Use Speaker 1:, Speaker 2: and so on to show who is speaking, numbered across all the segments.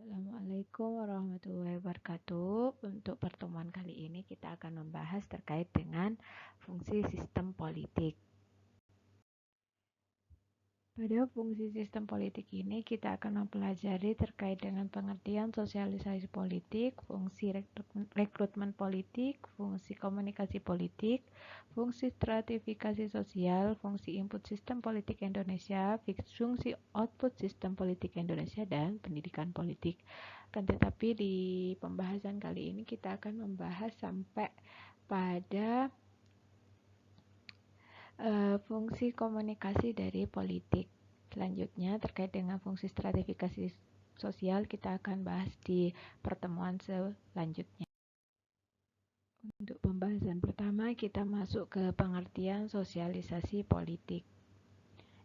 Speaker 1: Assalamualaikum warahmatullahi wabarakatuh. Untuk pertemuan kali ini kita akan membahas terkait dengan fungsi sistem politik. Pada fungsi sistem politik ini kita akan mempelajari terkait dengan pengertian sosialisasi politik, fungsi rekrutmen politik, fungsi komunikasi politik, fungsi stratifikasi sosial, fungsi input sistem politik Indonesia, fungsi output sistem politik Indonesia, dan pendidikan politik. Akan tetapi di pembahasan kali ini kita akan membahas sampai pada fungsi komunikasi dari politik. Selanjutnya terkait dengan fungsi stratifikasi sosial kita akan bahas di pertemuan selanjutnya. Untuk pembahasan pertama kita masuk ke pengertian sosialisasi politik.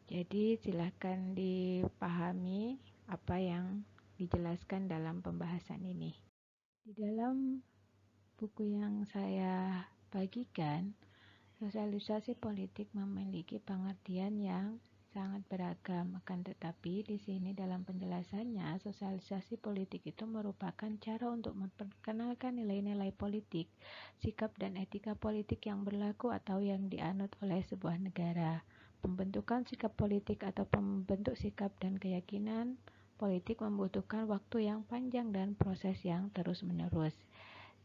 Speaker 1: Jadi silakan dipahami apa yang dijelaskan dalam pembahasan ini. Di dalam buku yang saya bagikan, sosialisasi politik memiliki pengertian yang sangat beragam, akan tetapi di sini dalam penjelasannya, sosialisasi politik itu merupakan cara untuk memperkenalkan nilai-nilai politik, sikap dan etika politik yang berlaku atau yang dianut oleh sebuah negara. Pembentukan sikap politik atau pembentuk sikap dan keyakinan politik membutuhkan waktu yang panjang dan proses yang terus-menerus.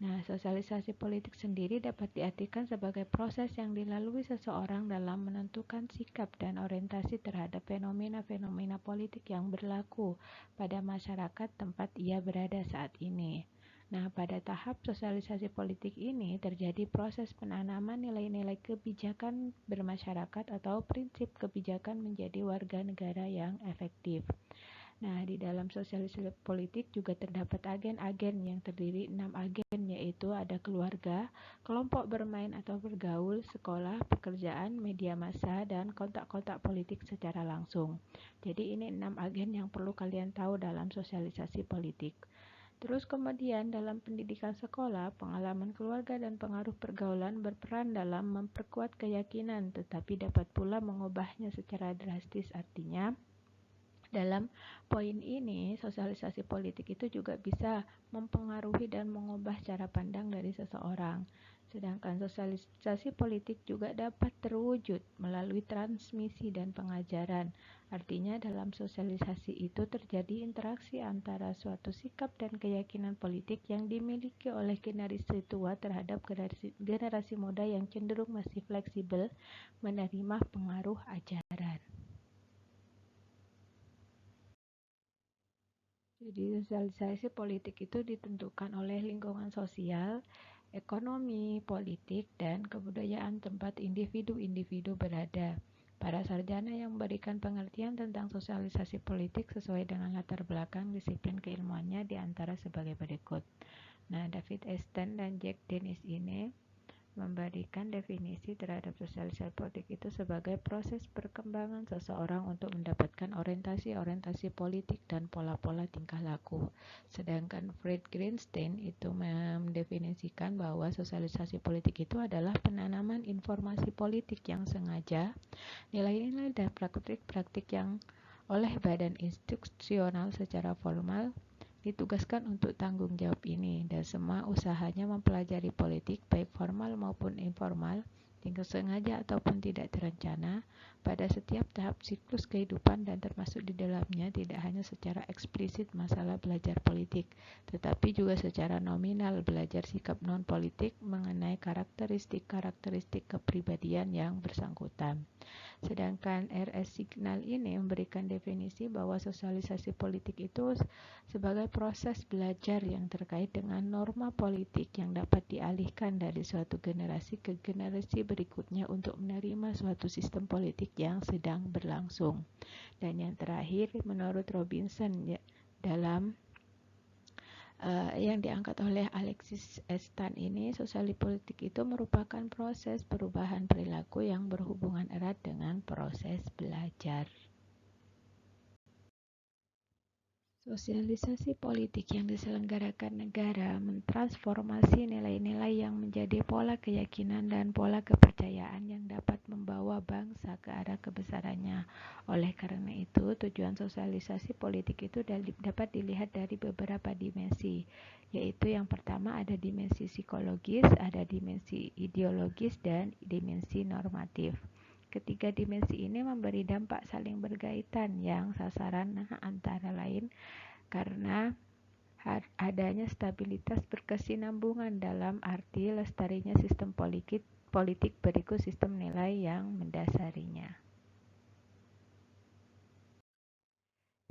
Speaker 1: Nah, sosialisasi politik sendiri dapat diartikan sebagai proses yang dilalui seseorang dalam menentukan sikap dan orientasi terhadap fenomena-fenomena politik yang berlaku pada masyarakat tempat ia berada saat ini. Nah, pada tahap sosialisasi politik ini terjadi proses penanaman nilai-nilai kebijakan bermasyarakat atau prinsip kebijakan menjadi warga negara yang efektif. Nah, di dalam sosialisasi politik juga terdapat agen-agen yang terdiri 6 agen, yaitu ada keluarga, kelompok bermain atau bergaul, sekolah, pekerjaan, media massa, dan kontak-kontak politik secara langsung. Jadi ini 6 agen yang perlu kalian tahu dalam sosialisasi politik. Terus kemudian dalam pendidikan sekolah, pengalaman keluarga dan pengaruh pergaulan berperan dalam memperkuat keyakinan, tetapi dapat pula mengubahnya secara drastis. Artinya, dalam poin ini, sosialisasi politik itu juga bisa mempengaruhi dan mengubah cara pandang dari seseorang. Sedangkan sosialisasi politik juga dapat terwujud melalui transmisi dan pengajaran. Artinya dalam sosialisasi itu terjadi interaksi antara suatu sikap dan keyakinan politik yang dimiliki oleh generasi tua terhadap generasi muda yang cenderung masih fleksibel menerima pengaruh ajaran. Jadi sosialisasi politik itu ditentukan oleh lingkungan sosial, ekonomi, politik, dan kebudayaan tempat individu-individu berada. Para sarjana yang memberikan pengertian tentang sosialisasi politik sesuai dengan latar belakang disiplin keilmuannya diantara sebagai berikut. Nah, David Easton dan Jack Dennis ini memberikan definisi terhadap sosialisasi politik itu sebagai proses perkembangan seseorang untuk mendapatkan orientasi-orientasi politik dan pola-pola tingkah laku. Sedangkan Fred Greenstein itu mendefinisikan bahwa sosialisasi politik itu adalah penanaman informasi politik yang sengaja, nilai-nilai dan praktik-praktik yang oleh badan institusional secara formal ditugaskan untuk tanggung jawab ini, dan semua usahanya mempelajari politik baik formal maupun informal, dengan sengaja ataupun tidak terencana, pada setiap tahap siklus kehidupan dan termasuk di dalamnya tidak hanya secara eksplisit masalah belajar politik, tetapi juga secara nominal belajar sikap non-politik mengenai karakteristik-karakteristik kepribadian yang bersangkutan. Sedangkan R.S. Signal ini memberikan definisi bahwa sosialisasi politik itu sebagai proses belajar yang terkait dengan norma politik yang dapat dialihkan dari suatu generasi ke generasi berikutnya untuk menerima suatu sistem politik yang sedang berlangsung. Dan yang terakhir, menurut Robinson dalam yang diangkat oleh Alexis Estan ini, sosialisasi politik itu merupakan proses perubahan perilaku yang berhubungan erat dengan proses belajar. Sosialisasi politik yang diselenggarakan negara mentransformasi nilai-nilai yang menjadi pola keyakinan dan pola kepercayaan yang dapat membawa bangsa ke arah kebesarannya. Oleh karena itu, tujuan sosialisasi politik itu dapat dilihat dari beberapa dimensi, yaitu yang pertama ada dimensi psikologis, ada dimensi ideologis, dan dimensi normatif. Ketiga dimensi ini memberi dampak saling berkaitan yang sasaran antara lain karena adanya stabilitas berkesinambungan dalam arti lestarinya sistem politik berikut sistem nilai yang mendasarinya.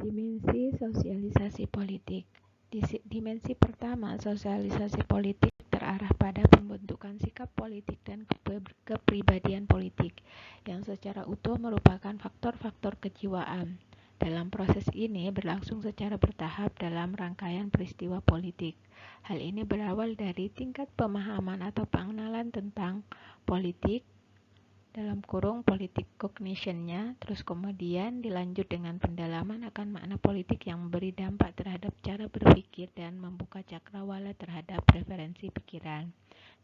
Speaker 1: Dimensi sosialisasi politik. Dimensi pertama, sosialisasi politik terarah pada pembentukan sikap politik dan kepribadian politik yang secara utuh merupakan faktor-faktor kejiwaan. Dalam proses ini berlangsung secara bertahap dalam rangkaian peristiwa politik. Hal ini berawal dari tingkat pemahaman atau pengenalan tentang politik (politik cognition-nya), terus kemudian dilanjut dengan pendalaman akan makna politik yang memberi dampak terhadap cara berpikir dan membuka cakrawala terhadap preferensi pikiran.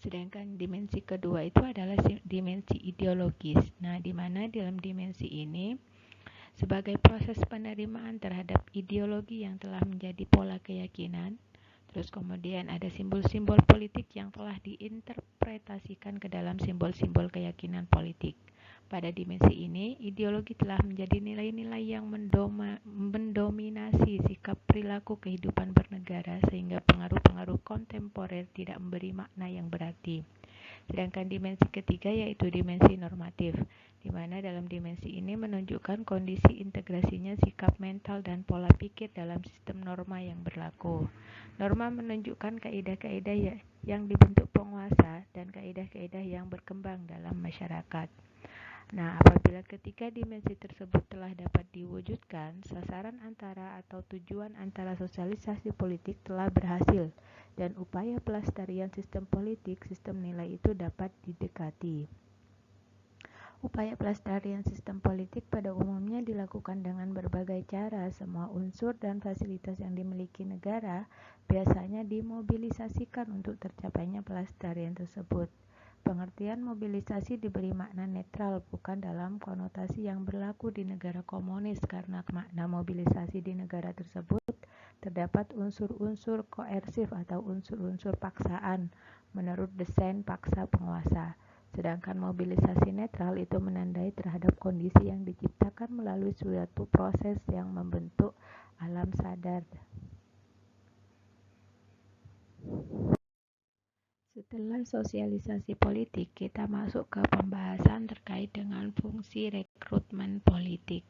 Speaker 1: Sedangkan dimensi kedua itu adalah dimensi ideologis. Nah, di mana dalam dimensi ini sebagai proses penerimaan terhadap ideologi yang telah menjadi pola keyakinan, terus kemudian ada simbol-simbol politik yang telah diinterpretasikan ke dalam simbol-simbol keyakinan politik. Pada dimensi ini, ideologi telah menjadi nilai-nilai yang mendominasi sikap perilaku kehidupan bernegara sehingga pengaruh-pengaruh kontemporer tidak memberi makna yang berarti. Sedangkan dimensi ketiga yaitu dimensi normatif, di mana dalam dimensi ini menunjukkan kondisi integrasinya sikap mental dan pola pikir dalam sistem norma yang berlaku. Norma menunjukkan kaidah-kaidah yang dibentuk penguasa dan kaidah-kaidah yang berkembang dalam masyarakat. Nah, apabila ketiga dimensi tersebut telah dapat diwujudkan, sasaran antara atau tujuan antara sosialisasi politik telah berhasil dan upaya pelestarian sistem politik, sistem nilai itu dapat didekati. Upaya pelestarian sistem politik pada umumnya dilakukan dengan berbagai cara. Semua unsur dan fasilitas yang dimiliki negara biasanya dimobilisasikan untuk tercapainya pelestarian tersebut. Pengertian mobilisasi diberi makna netral, bukan dalam konotasi yang berlaku di negara komunis, karena makna mobilisasi di negara tersebut terdapat unsur-unsur koersif atau unsur-unsur paksaan menurut desain paksa penguasa. Sedangkan mobilisasi netral itu menandai terhadap kondisi yang diciptakan melalui suatu proses yang membentuk alam sadar. Setelah sosialisasi politik, kita masuk ke pembahasan terkait dengan fungsi rekrutmen politik.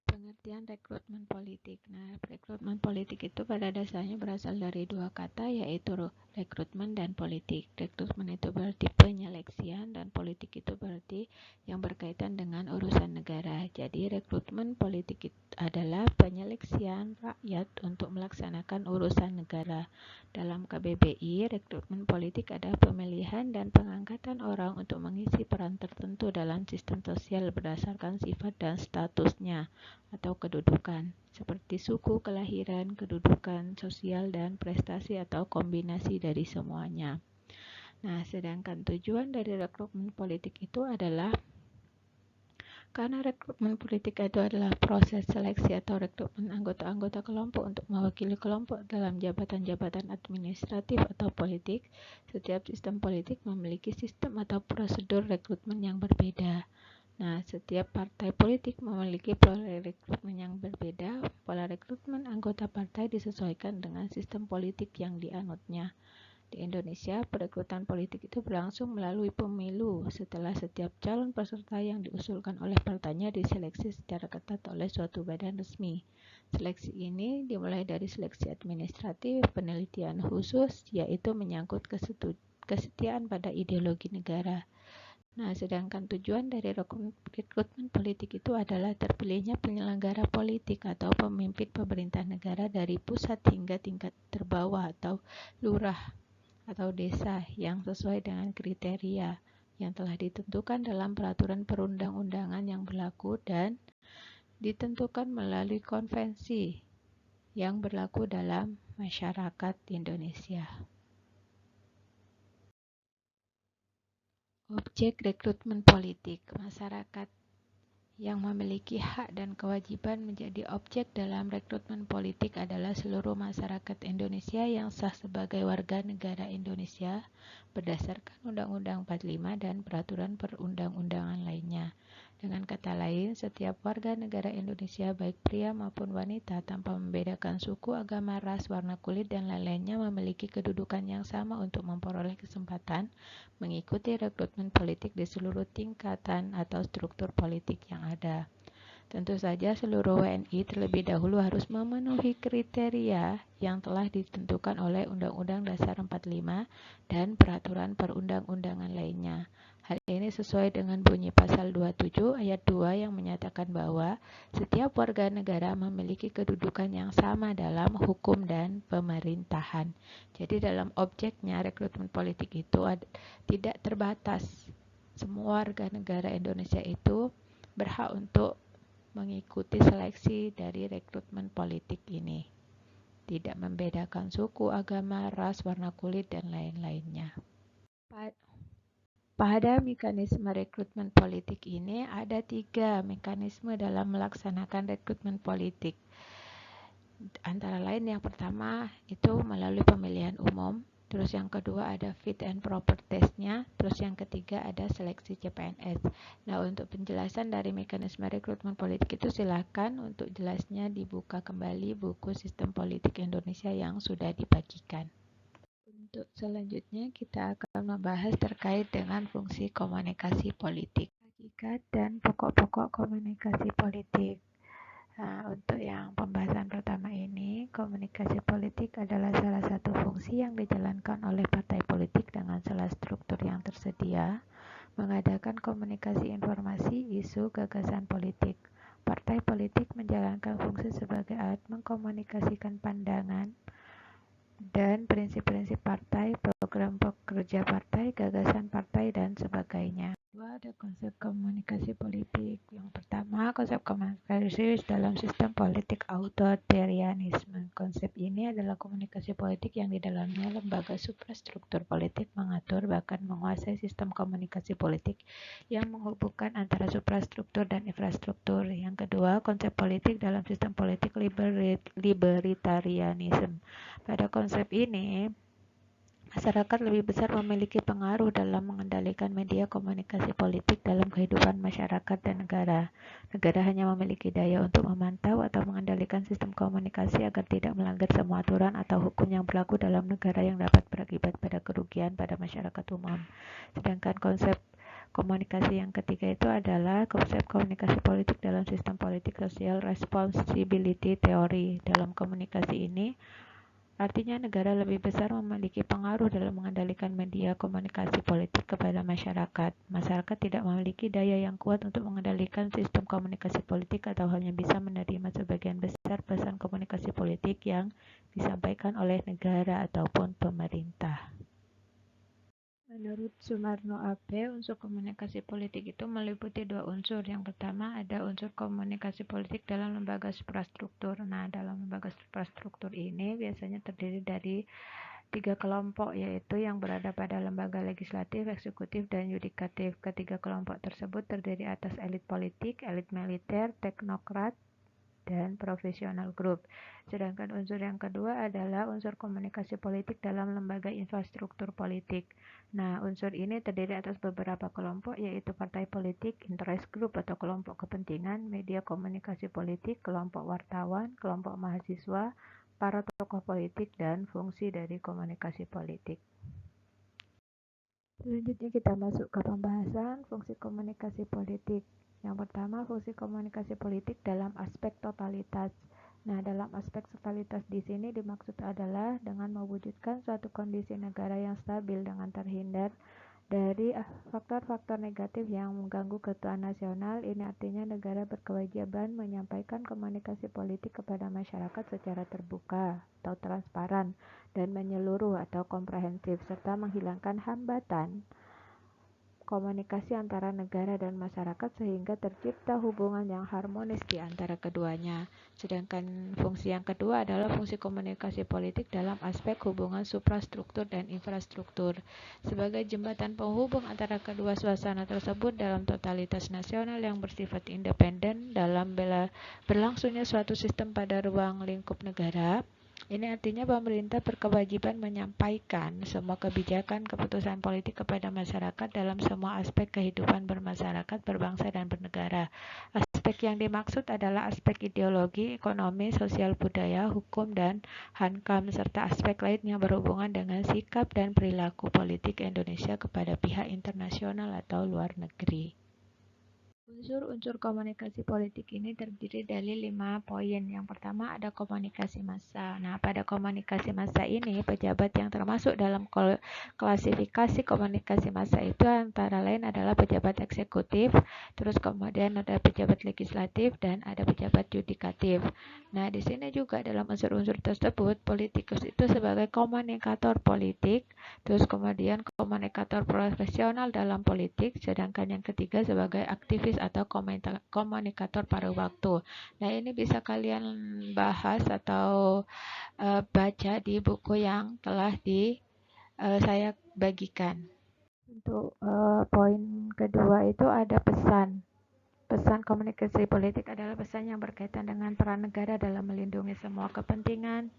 Speaker 1: Pengertian rekrutmen politik. Nah, rekrutmen politik itu pada dasarnya berasal dari dua kata, yaitu rekrutmen dan politik. Rekrutmen itu berarti penyeleksian dan politik itu berarti yang berkaitan dengan urusan negara. Jadi rekrutmen politik adalah penyeleksian rakyat untuk melaksanakan urusan negara. Dalam KBBI, rekrutmen politik adalah pemilihan dan pengangkatan orang untuk mengisi peran tertentu dalam sistem sosial berdasarkan sifat dan statusnya atau kedudukan, seperti suku, kelahiran, kedudukan sosial, dan prestasi atau kombinasi dari semuanya. Nah, sedangkan tujuan dari rekrutmen politik itu adalah karena rekrutmen politik itu adalah proses seleksi atau rekrutmen anggota-anggota kelompok untuk mewakili kelompok dalam jabatan-jabatan administratif atau politik. Setiap sistem politik memiliki sistem atau prosedur rekrutmen yang berbeda. Nah, setiap partai politik memiliki pola rekrutmen yang berbeda. Pola rekrutmen anggota partai disesuaikan dengan sistem politik yang dianutnya. Di Indonesia, perekrutan politik itu berlangsung melalui pemilu setelah setiap calon peserta yang diusulkan oleh partainya diseleksi secara ketat oleh suatu badan resmi. Seleksi ini dimulai dari seleksi administratif, penelitian khusus, yaitu menyangkut kesetiaan pada ideologi negara. Nah, sedangkan tujuan dari rekrutmen politik itu adalah terpilihnya penyelenggara politik atau pemimpin pemerintah negara dari pusat hingga tingkat terbawah atau lurah atau desa yang sesuai dengan kriteria yang telah ditentukan dalam peraturan perundang-undangan yang berlaku dan ditentukan melalui konvensi yang berlaku dalam masyarakat Indonesia. Objek rekrutmen politik, masyarakat yang memiliki hak dan kewajiban menjadi objek dalam rekrutmen politik adalah seluruh masyarakat Indonesia yang sah sebagai warga negara Indonesia berdasarkan Undang-Undang 45 dan peraturan perundang-undangan lainnya. Dengan kata lain, setiap warga negara Indonesia baik pria maupun wanita tanpa membedakan suku, agama, ras, warna kulit, dan lain-lainnya memiliki kedudukan yang sama untuk memperoleh kesempatan mengikuti rekrutmen politik di seluruh tingkatan atau struktur politik yang ada. Tentu saja seluruh WNI terlebih dahulu harus memenuhi kriteria yang telah ditentukan oleh Undang-Undang Dasar 45 dan peraturan perundang-undangan lainnya. Hal ini sesuai dengan bunyi pasal 27 ayat 2 yang menyatakan bahwa setiap warga negara memiliki kedudukan yang sama dalam hukum dan pemerintahan. Jadi dalam objeknya rekrutmen politik itu tidak terbatas. Semua warga negara Indonesia itu berhak untuk mengikuti seleksi dari rekrutmen politik ini, tidak membedakan suku, agama, ras, warna kulit, dan lain-lainnya. Pada mekanisme rekrutmen politik ini ada 3 mekanisme dalam melaksanakan rekrutmen politik. Antara lain yang pertama itu melalui pemilihan umum, terus yang kedua ada fit and proper testnya, terus yang ketiga ada seleksi CPNS. Nah, untuk penjelasan dari mekanisme rekrutmen politik itu silakan untuk jelasnya dibuka kembali buku Sistem Politik Indonesia yang sudah dibagikan. Untuk selanjutnya kita akan membahas terkait dengan fungsi komunikasi politik, hakikat dan pokok-pokok komunikasi politik. Nah, untuk yang pembahasan pertama ini, komunikasi politik adalah salah satu fungsi yang dijalankan oleh partai politik dengan segala struktur yang tersedia, mengadakan komunikasi informasi, isu, gagasan politik. Partai politik menjalankan fungsi sebagai alat mengkomunikasikan pandangan dan prinsip-prinsip partai, program kerja partai, gagasan partai, dan sebagainya. Kedua, ada konsep komunikasi politik. Yang pertama, konsep komunikasi dalam sistem politik authoritarianisme. Konsep ini adalah komunikasi politik yang di dalamnya lembaga suprastruktur politik mengatur bahkan menguasai sistem komunikasi politik yang menghubungkan antara suprastruktur dan infrastruktur. Yang kedua, konsep politik dalam sistem politik libertarianisme. Pada konsep ini, masyarakat lebih besar memiliki pengaruh dalam mengendalikan media komunikasi politik dalam kehidupan masyarakat dan negara. Negara hanya memiliki daya untuk memantau atau mengendalikan sistem komunikasi agar tidak melanggar semua aturan atau hukum yang berlaku dalam negara yang dapat berakibat pada kerugian pada masyarakat umum. Sedangkan konsep komunikasi yang ketiga itu adalah konsep komunikasi politik dalam sistem politik social responsibility theory. Dalam komunikasi ini, artinya negara lebih besar memiliki pengaruh dalam mengendalikan media komunikasi politik kepada masyarakat. Masyarakat tidak memiliki daya yang kuat untuk mengendalikan sistem komunikasi politik atau hanya bisa menerima sebagian besar pesan komunikasi politik yang disampaikan oleh negara ataupun pemerintah. Menurut Sumarno AP, unsur komunikasi politik itu meliputi 2 unsur. Yang pertama ada unsur komunikasi politik dalam lembaga suprastruktur. Nah, dalam lembaga suprastruktur ini biasanya terdiri dari 3 kelompok, yaitu yang berada pada lembaga legislatif, eksekutif, dan yudikatif. Ketiga kelompok tersebut terdiri atas elit politik, elit militer, teknokrat, dan profesional group. Sedangkan unsur yang kedua adalah unsur komunikasi politik dalam lembaga infrastruktur politik. Nah, unsur ini terdiri atas beberapa kelompok, yaitu partai politik, interest group atau kelompok kepentingan, media komunikasi politik, kelompok wartawan, kelompok mahasiswa, para tokoh politik, dan fungsi dari komunikasi politik. Selanjutnya kita masuk ke pembahasan fungsi komunikasi politik. Yang pertama, fungsi komunikasi politik dalam aspek totalitas. Nah, dalam aspek totalitas di sini dimaksud adalah dengan mewujudkan suatu kondisi negara yang stabil dengan terhindar dari faktor-faktor negatif yang mengganggu keutuhan nasional. Ini artinya negara berkewajiban menyampaikan komunikasi politik kepada masyarakat secara terbuka atau transparan dan menyeluruh atau komprehensif, serta menghilangkan hambatan komunikasi antara negara dan masyarakat sehingga tercipta hubungan yang harmonis di antara keduanya. Sedangkan fungsi yang kedua adalah fungsi komunikasi politik dalam aspek hubungan suprastruktur dan infrastruktur. Sebagai jembatan penghubung antara kedua suasana tersebut dalam totalitas nasional yang bersifat independen dalam berlangsungnya suatu sistem pada ruang lingkup negara. Ini artinya pemerintah berkewajiban menyampaikan semua kebijakan keputusan politik kepada masyarakat dalam semua aspek kehidupan bermasyarakat, berbangsa, dan bernegara. Aspek yang dimaksud adalah aspek ideologi, ekonomi, sosial budaya, hukum, dan hankam, serta aspek lain yang berhubungan dengan sikap dan perilaku politik Indonesia kepada pihak internasional atau luar negeri. Unsur-unsur komunikasi politik ini terdiri dari 5 poin. Yang pertama ada komunikasi massa. Nah, pada komunikasi massa ini, pejabat yang termasuk dalam klasifikasi komunikasi massa itu antara lain adalah pejabat eksekutif, terus kemudian ada pejabat legislatif, dan ada pejabat yudikatif. Nah, di sini juga dalam unsur-unsur tersebut, politikus itu sebagai komunikator politik, terus kemudian komunikator profesional dalam politik, sedangkan yang ketiga sebagai aktivis atau komunikator paruh waktu. Nah, ini bisa kalian bahas atau baca di buku yang telah saya bagikan. Untuk poin kedua itu ada pesan. Pesan komunikasi politik adalah pesan yang berkaitan dengan peran negara dalam melindungi semua kepentingan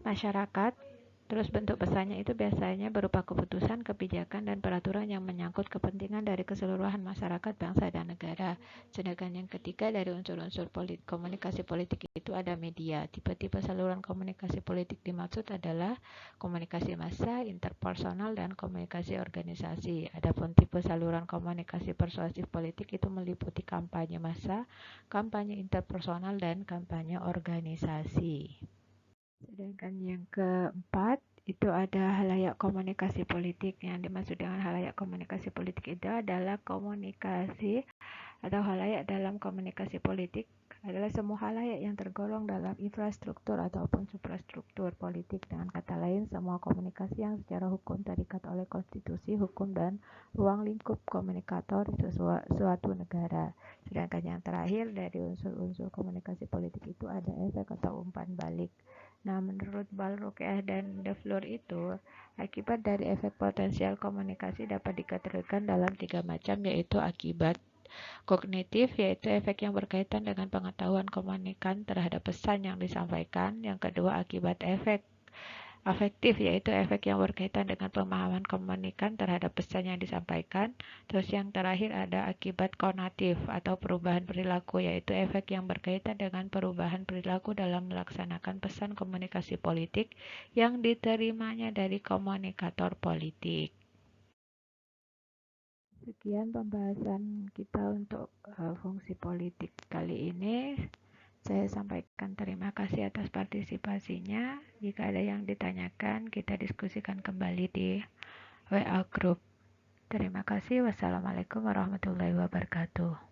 Speaker 1: masyarakat. Terus bentuk pesannya itu biasanya berupa keputusan, kebijakan, dan peraturan yang menyangkut kepentingan dari keseluruhan masyarakat, bangsa, dan negara. Sedangkan yang ketiga dari unsur-unsur komunikasi politik itu ada media. Tipe-tipe saluran komunikasi politik dimaksud adalah komunikasi massa, interpersonal, dan komunikasi organisasi. Adapun tipe saluran komunikasi persuasif politik itu meliputi kampanye massa, kampanye interpersonal, dan kampanye organisasi. Sedangkan yang keempat itu ada halayak komunikasi politik. Yang dimaksud dengan halayak komunikasi politik itu adalah komunikasi atau halayak dalam komunikasi politik adalah semua halayak yang tergolong dalam infrastruktur ataupun suprastruktur politik. Dengan kata lain, semua komunikasi yang secara hukum terikat oleh konstitusi, hukum, dan ruang lingkup komunikator suatu negara. Sedangkan yang terakhir dari unsur-unsur komunikasi politik itu ada efek atau umpan balik. Nah, menurut Balrukeh dan De Fleur itu, akibat dari efek potensial komunikasi dapat dikategorikan dalam 3 macam, yaitu akibat kognitif, yaitu efek yang berkaitan dengan pengetahuan komunikan terhadap pesan yang disampaikan. Yang kedua, akibat efek afektif, yaitu efek yang berkaitan dengan pemahaman komunikan terhadap pesan yang disampaikan. Terus yang terakhir ada akibat konatif atau perubahan perilaku, yaitu efek yang berkaitan dengan perubahan perilaku dalam melaksanakan pesan komunikasi politik yang diterimanya dari komunikator politik. Sekian pembahasan kita untuk fungsi politik kali ini. Saya sampaikan terima kasih atas partisipasinya. Jika ada yang ditanyakan, kita diskusikan kembali di WA Group. Terima kasih. Wassalamualaikum warahmatullahi wabarakatuh.